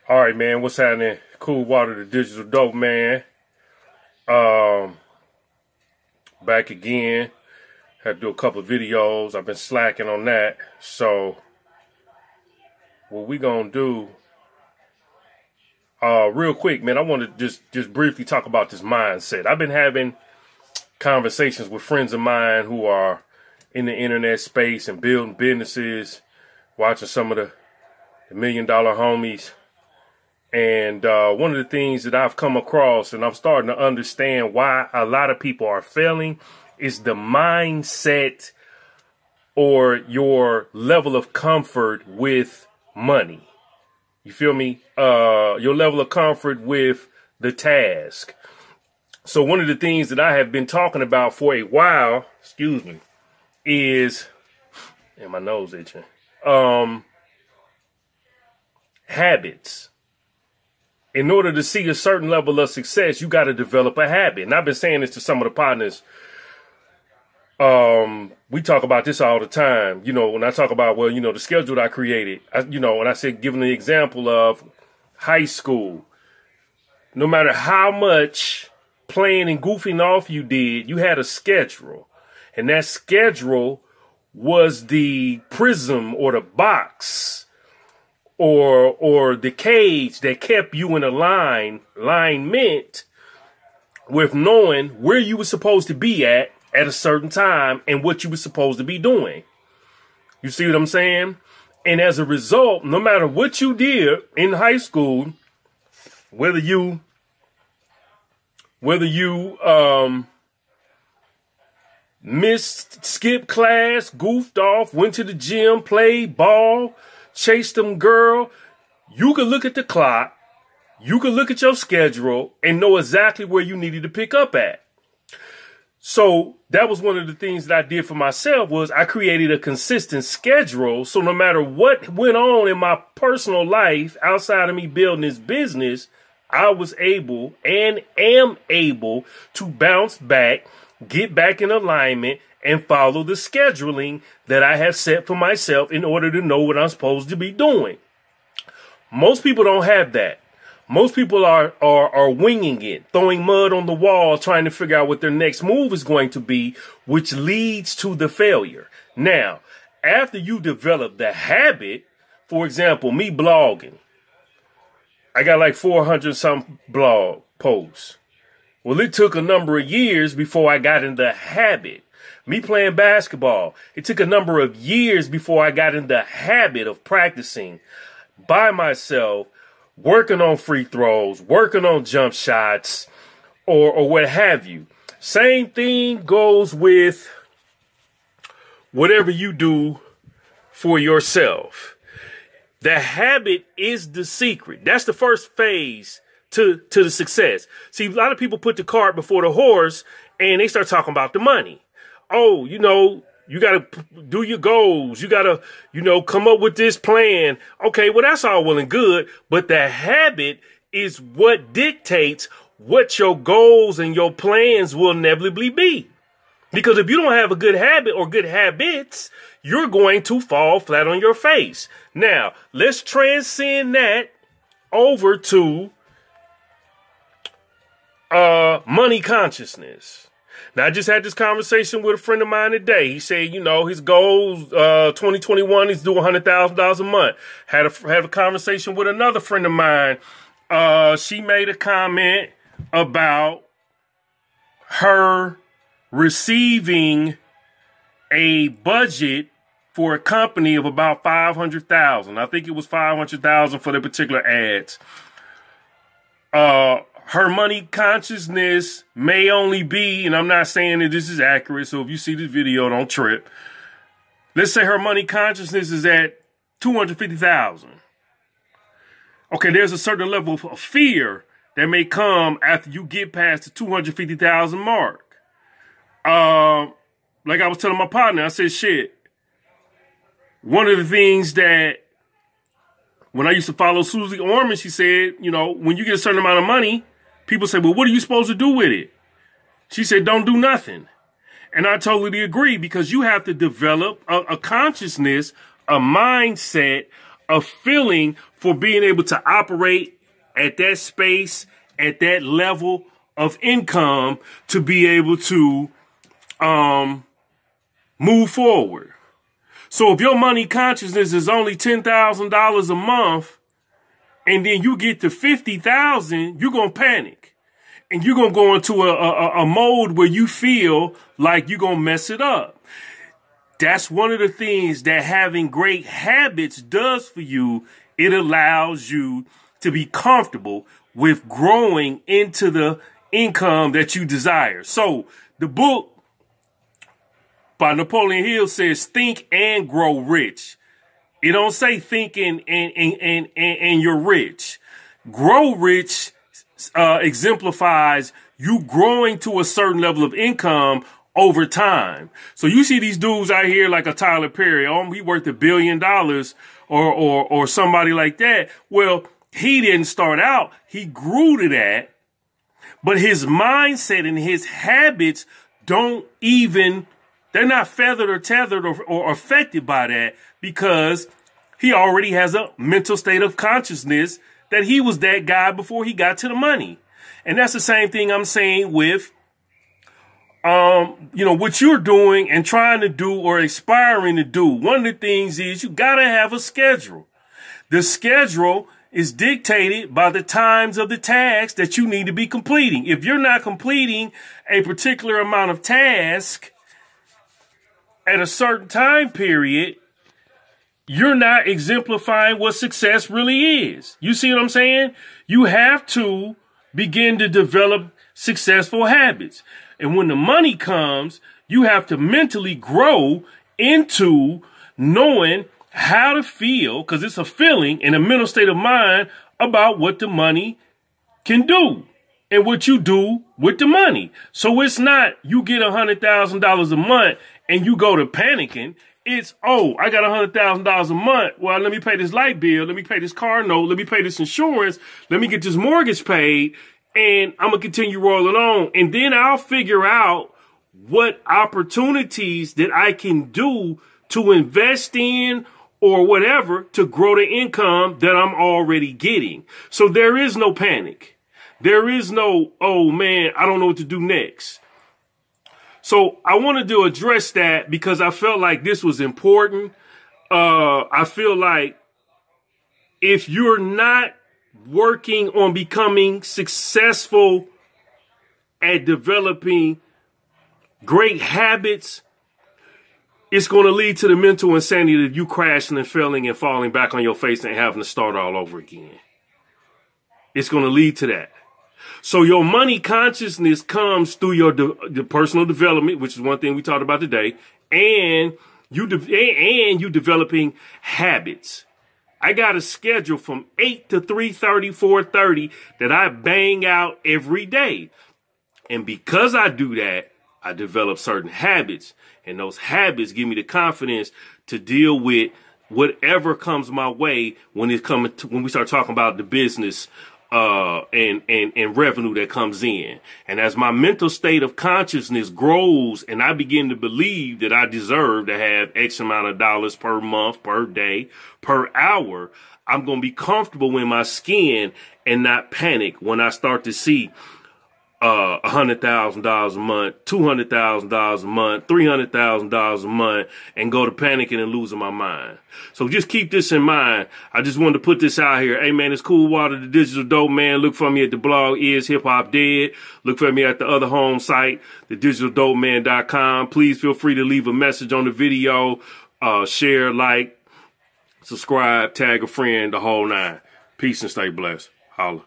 All right, man. What's happening? Cool Water, the digital dope man. Back again. Had to do a couple of videos. I've been slacking on that. So, what we gonna do? Real quick, man. I want to just briefly talk about this mindset. I've been having conversations with friends of mine who are in the internet space and building businesses, watching some of the $1 million homies. And one of the things that I've come across, and I'm starting to understand why a lot of people are failing, is the mindset or your level of comfort with money. You feel me? Your level of comfort with the task. So one of the things that I have been talking about for a while, is, and my nose itching, habits. In order to see a certain level of success, you got to develop a habit. And I've been saying this to some of the partners. We talk about this all the time. You know, when I talk about, well, you know, the schedule that I created, and I said, giving the example of high school, no matter how much playing and goofing off you did, you had a schedule. And that schedule was the prism or the box or the cage that kept you in alignment with knowing where you were supposed to be at a certain time and what you were supposed to be doing. You see what I'm saying? And as a result, no matter what you did in high school, whether you missed, skipped class, goofed off, went to the gym, played ball, chased them girl, you could look at the clock, you could look at your schedule and know exactly where you needed to pick up at. So that was one of the things that I did for myself, was I created a consistent schedule. So no matter what went on in my personal life outside of me building this business, I was able and am able to bounce back, get back in alignment, and follow the scheduling that I have set for myself in order to know what I'm supposed to be doing. Most people don't have that. Most people are winging it, throwing mud on the wall, trying to figure out what their next move is going to be, which leads to the failure. Now, after you develop the habit, for example, me blogging, I got like 400 some blog posts. Well, it took a number of years before I got in the habit. Me playing basketball, it took a number of years before I got in the habit of practicing by myself, working on free throws, working on jump shots, or what have you. Same thing goes with whatever you do for yourself. The habit is the secret. That's the first phase to the success. See, a lot of people put the cart before the horse and they start talking about the money. Oh, you got to do your goals. You got to, come up with this plan. Okay, well, that's all well and good. But the habit is what dictates what your goals and your plans will inevitably be. Because if you don't have a good habit or good habits, you're going to fall flat on your face. Now, let's transcend that over to money consciousness. Now, I just had this conversation with a friend of mine today. He said, his goals, 2021 is do $100,000 a month. Had a conversation with another friend of mine. She made a comment about her receiving a budget for a company of about $500,000. I think it was $500,000 for the particular ads. Her money consciousness may only be, and I'm not saying that this is accurate, so if you see this video, don't trip. Let's say her money consciousness is at $250,000. Okay, there's a certain level of fear that may come after you get past the $250,000 mark. Like I was telling my partner, I said, shit, one of the things that when I used to follow Susie Orman, she said, when you get a certain amount of money, people say, well, what are you supposed to do with it? She said, don't do nothing. And I totally agree, because you have to develop a consciousness, a mindset, a feeling for being able to operate at that space, at that level of income, to be able to move forward. So if your money consciousness is only $10,000 a month, and then you get to 50,000, you're going to panic. And you're going to go into a mode where you feel like you're going to mess it up. That's one of the things that having great habits does for you. It allows you to be comfortable with growing into the income that you desire. So the book by Napoleon Hill says, think and grow rich. It don't say think and you're rich. Grow rich exemplifies you growing to a certain level of income over time. So you see these dudes out here like a Tyler Perry, he worth $1 billion or somebody like that. Well, he didn't start out. He grew to that, but his mindset and his habits they're not feathered or tethered or affected by that, because he already has a mental state of consciousness that he was that guy before he got to the money. And that's the same thing I'm saying with, what you're doing and trying to do or aspiring to do. One of the things is you got to have a schedule. The schedule is dictated by the times of the tasks that you need to be completing. If you're not completing a particular amount of tasks at a certain time period, you're not exemplifying what success really is. You see what I'm saying? You have to begin to develop successful habits. And when the money comes, you have to mentally grow into knowing how to feel, because it's a feeling and a mental state of mind about what the money can do and what you do with the money. So it's not you get $100,000 a month and you go to panicking. It's, I got $100,000 a month. Well, let me pay this light bill. Let me pay this car note. Let me pay this insurance. Let me get this mortgage paid. And I'm going to continue rolling on. And then I'll figure out what opportunities that I can do to invest in or whatever to grow the income that I'm already getting. So there is no panic. There is no, oh man, I don't know what to do next. So I wanted to address that because I felt like this was important. I feel like if you're not working on becoming successful at developing great habits, it's going to lead to the mental insanity of you crashing and failing and falling back on your face and having to start all over again. It's going to lead to that. So your money consciousness comes through your personal development, which is one thing we talked about today, and you developing habits. I got a schedule from 8 to 3:30, 4:30 that I bang out every day. And because I do that, I develop certain habits. And those habits give me the confidence to deal with whatever comes my way when we start talking about the business and revenue that comes in. And as my mental state of consciousness grows and I begin to believe that I deserve to have X amount of dollars per month, per day, per hour, I'm going to be comfortable in my skin and not panic when I start to see $100,000 a month, $200,000 a month, $300,000 a month, and go to panicking and losing my mind. So just keep this in mind. I just wanted to put this out here. Hey man, it's Cool Water, the Digital Dope Man. Look for me at the blog Is Hip Hop Dead. Look for me at the other home site, thedigitaldopeman.com. Please feel free to leave a message on the video, share, like, subscribe, tag a friend, the whole nine. Peace and stay blessed. Holla.